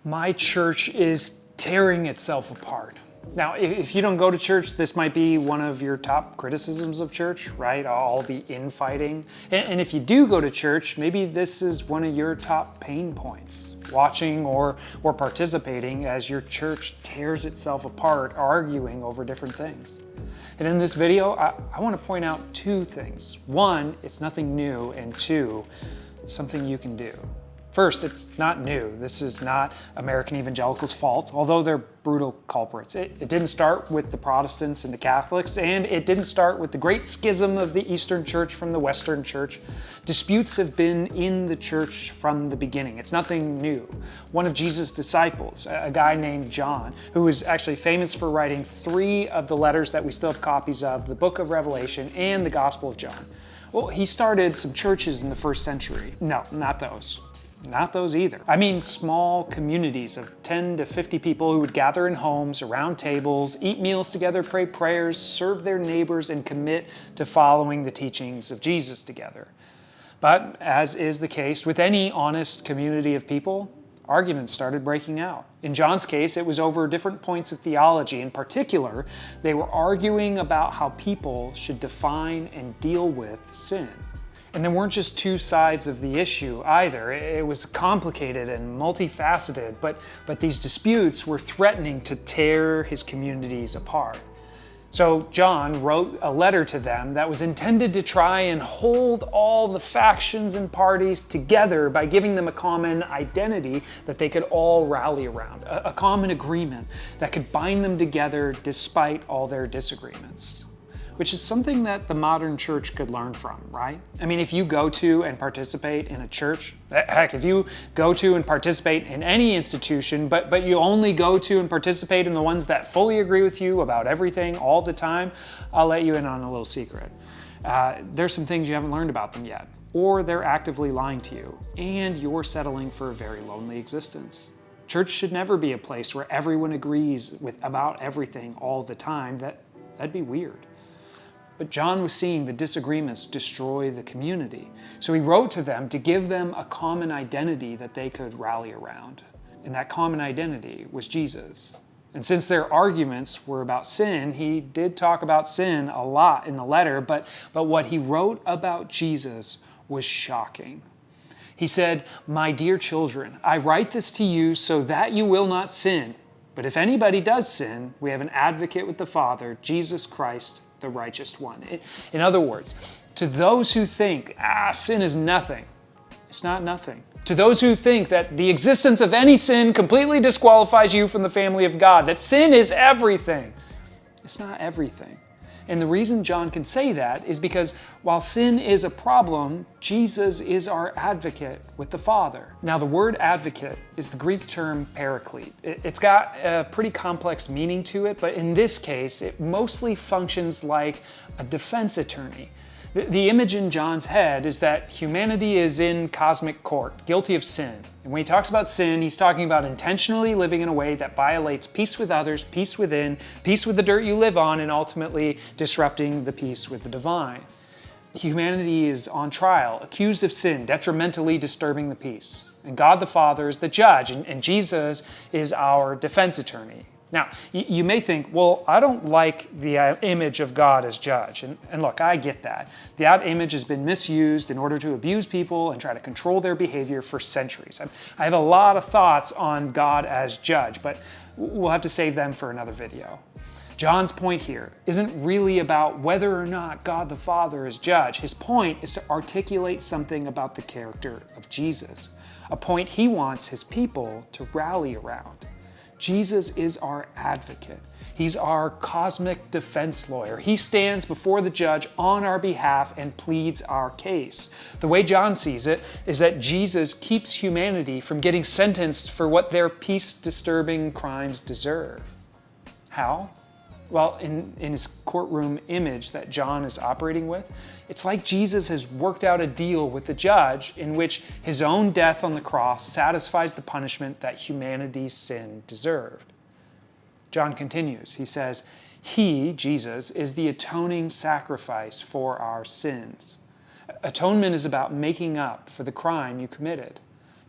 My church is tearing itself apart. Now, if you don't go to church, this might be one of your top criticisms of church, right? All the infighting. And if you do go to church, maybe this is one of your top pain points. Watching or participating as your church tears itself apart, arguing over different things. And in this video, I want to point out two things. One, it's nothing new, and two, something you can do. First, it's not new. This is not American evangelicals' fault, although they're brutal culprits. It didn't start with the Protestants and the Catholics, and it didn't start with the great schism of the Eastern Church from the Western Church. Disputes have been in the church from the beginning. It's nothing new. One of Jesus' disciples, a guy named John, who was actually famous for writing 3 of the letters that we still have copies of, the book of Revelation and the Gospel of John. Well, he started some churches in the 1st century. No, not those. Not those either. I mean small communities of 10 to 50 people who would gather in homes, around tables, eat meals together, pray prayers, serve their neighbors, and commit to following the teachings of Jesus together. But as is the case with any honest community of people, arguments started breaking out. In John's case, it was over different points of theology. In particular, they were arguing about how people should define and deal with sin. And there weren't just 2 sides of the issue either. It was complicated and multifaceted, but these disputes were threatening to tear his communities apart. So John wrote a letter to them that was intended to try and hold all the factions and parties together by giving them a common identity that they could all rally around, a common agreement that could bind them together despite all their disagreements. Which is something that the modern church could learn from, right? I mean, if you go to and participate in a church, heck, if you go to and participate in any institution, but you only go to and participate in the ones that fully agree with you about everything all the time, I'll let you in on a little secret. There's some things you haven't learned about them yet, or they're actively lying to you, and you're settling for a very lonely existence. Church should never be a place where everyone agrees about everything all the time. That'd be weird. But John was seeing the disagreements destroy the community. So he wrote to them to give them a common identity that they could rally around. And that common identity was Jesus. And since their arguments were about sin, he did talk about sin a lot in the letter, but what he wrote about Jesus was shocking. He said, "My dear children, I write this to you so that you will not sin. But if anybody does sin, we have an advocate with the Father, Jesus Christ, the righteous one." In other words, to those who think, sin is nothing, it's not nothing. To those who think that the existence of any sin completely disqualifies you from the family of God, that sin is everything, it's not everything. And the reason John can say that is because while sin is a problem, Jesus is our advocate with the Father. Now, the word advocate is the Greek term paraclete. It's got a pretty complex meaning to it, but in this case, it mostly functions like a defense attorney. The image in John's head is that humanity is in cosmic court, guilty of sin. And when he talks about sin, he's talking about intentionally living in a way that violates peace with others, peace within, peace with the dirt you live on, and ultimately disrupting the peace with the divine. Humanity is on trial, accused of sin, detrimentally disturbing the peace. And God the Father is the judge, and Jesus is our defense attorney. Now, you may think, well, I don't like the image of God as judge. And look, I get that. That image has been misused in order to abuse people and try to control their behavior for centuries. I have a lot of thoughts on God as judge, but we'll have to save them for another video. John's point here isn't really about whether or not God the Father is judge. His point is to articulate something about the character of Jesus, a point he wants his people to rally around. Jesus is our advocate. He's our cosmic defense lawyer. He stands before the judge on our behalf and pleads our case. The way John sees it is that Jesus keeps humanity from getting sentenced for what their peace-disturbing crimes deserve. How? Well, in his courtroom image that John is operating with, it's like Jesus has worked out a deal with the judge in which his own death on the cross satisfies the punishment that humanity's sin deserved. John continues, he says, "He, Jesus, is the atoning sacrifice for our sins." Atonement is about making up for the crime you committed.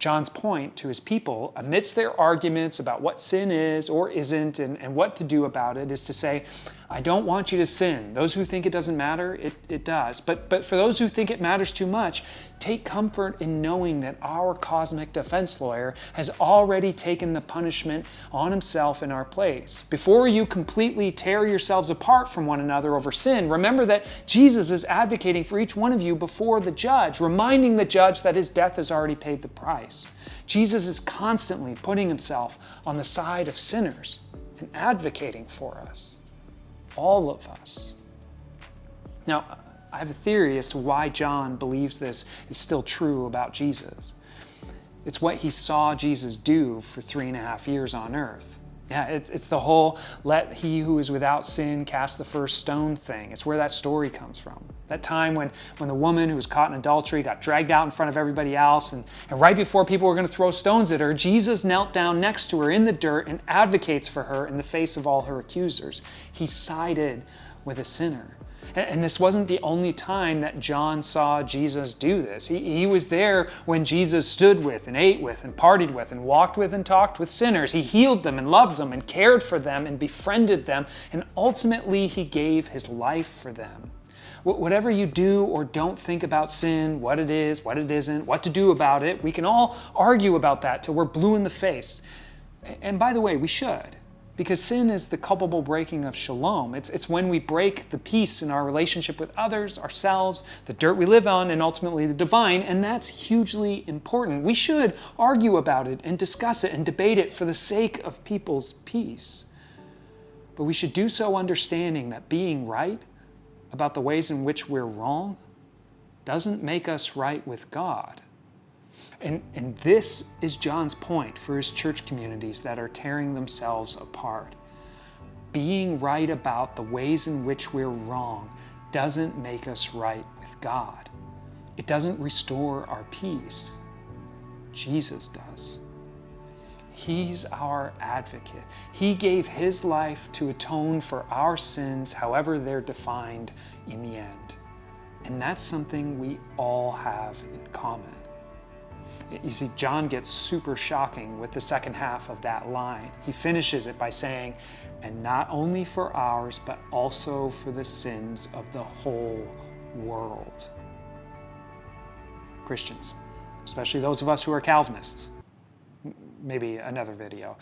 John's point to his people, amidst their arguments about what sin is or isn't and what to do about it, is to say, I don't want you to sin. Those who think it doesn't matter, it does. But for those who think it matters too much, take comfort in knowing that our cosmic defense lawyer has already taken the punishment on himself in our place. Before you completely tear yourselves apart from one another over sin, remember that Jesus is advocating for each one of you before the judge, reminding the judge that his death has already paid the price. Jesus is constantly putting himself on the side of sinners and advocating for us. All of us. Now, I have a theory as to why John believes this is still true about Jesus. It's what he saw Jesus do for 3.5 years on earth. Yeah, it's the whole let he who is without sin cast the first stone thing. It's where that story comes from. That time when the woman who was caught in adultery got dragged out in front of everybody else, and right before people were going to throw stones at her, Jesus knelt down next to her in the dirt and advocates for her in the face of all her accusers. He sided with a sinner. And this wasn't the only time that John saw Jesus do this. He was there when Jesus stood with and ate with and partied with and walked with and talked with sinners. He healed them and loved them and cared for them and befriended them, and ultimately he gave his life for them. Whatever you do or don't think about sin, what it is, what it isn't, what to do about it, we can all argue about that till we're blue in the face. And by the way, we should. Because sin is the culpable breaking of shalom. It's when we break the peace in our relationship with others, ourselves, the dirt we live on, and ultimately the divine, and that's hugely important. We should argue about it and discuss it and debate it for the sake of people's peace. But we should do so understanding that being right about the ways in which we're wrong doesn't make us right with God. And this is John's point for his church communities that are tearing themselves apart. Being right about the ways in which we're wrong doesn't make us right with God. It doesn't restore our peace. Jesus does. He's our advocate. He gave his life to atone for our sins, however they're defined in the end. And that's something we all have in common. You see, John gets super shocking with the second half of that line. He finishes it by saying, and not only for ours, but also for the sins of the whole world. Christians, especially those of us who are Calvinists, maybe another video.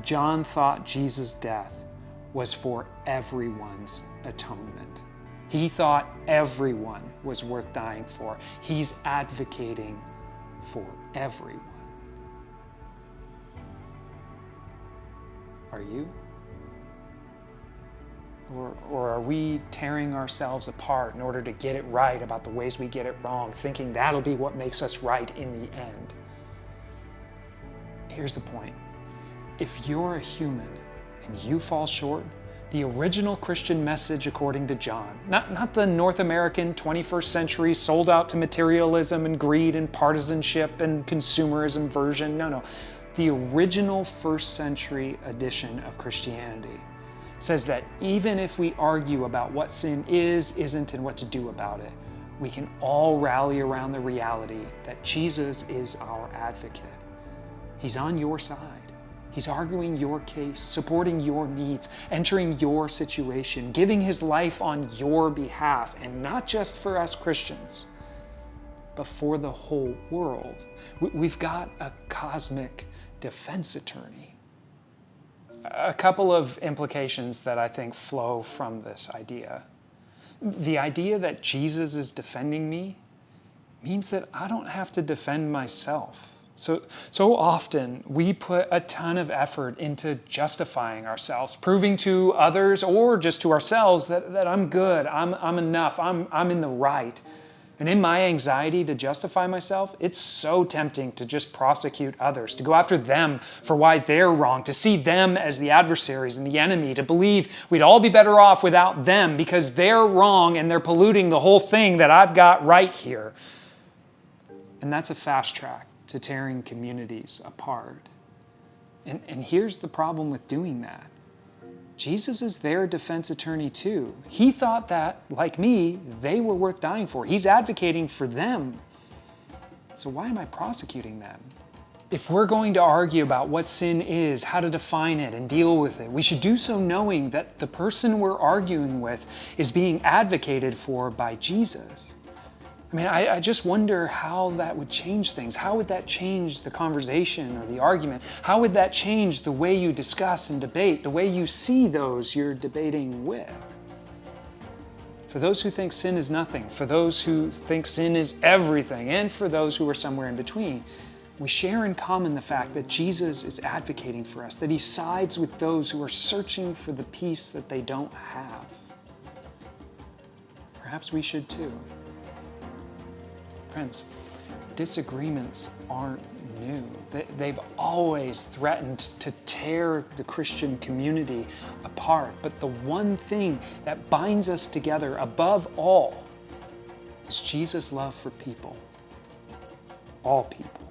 John thought Jesus' death was for everyone's atonement. He thought everyone was worth dying for. He's advocating for everyone. Are you? Or are we tearing ourselves apart in order to get it right about the ways we get it wrong, thinking that'll be what makes us right in the end? Here's the point. If you're a human and you fall short, the original Christian message according to John, not the North American 21st century sold out to materialism and greed and partisanship and consumerism version, no. The original first century edition of Christianity says that even if we argue about what sin is, isn't, and what to do about it, we can all rally around the reality that Jesus is our advocate. He's on your side. He's arguing your case, supporting your needs, entering your situation, giving his life on your behalf, and not just for us Christians, but for the whole world. We've got a cosmic defense attorney. A couple of implications that I think flow from this idea. The idea that Jesus is defending me means that I don't have to defend myself. So often we put a ton of effort into justifying ourselves, proving to others or just to ourselves that I'm good, I'm enough, I'm in the right. And in my anxiety to justify myself, it's so tempting to just prosecute others, to go after them for why they're wrong, to see them as the adversaries and the enemy, to believe we'd all be better off without them because they're wrong and they're polluting the whole thing that I've got right here. And that's a fast track to tearing communities apart. And here's the problem with doing that. Jesus is their defense attorney too. He thought that, like me, they were worth dying for. He's advocating for them. So why am I prosecuting them? If we're going to argue about what sin is, how to define it, and deal with it, we should do so knowing that the person we're arguing with is being advocated for by Jesus. I mean, I just wonder how that would change things. How would that change the conversation or the argument? How would that change the way you discuss and debate, the way you see those you're debating with? For those who think sin is nothing, for those who think sin is everything, and for those who are somewhere in between, we share in common the fact that Jesus is advocating for us, that he sides with those who are searching for the peace that they don't have. Perhaps we should too. Friends, disagreements aren't new. They've always threatened to tear the Christian community apart. But the one thing that binds us together above all is Jesus' love for people. All people.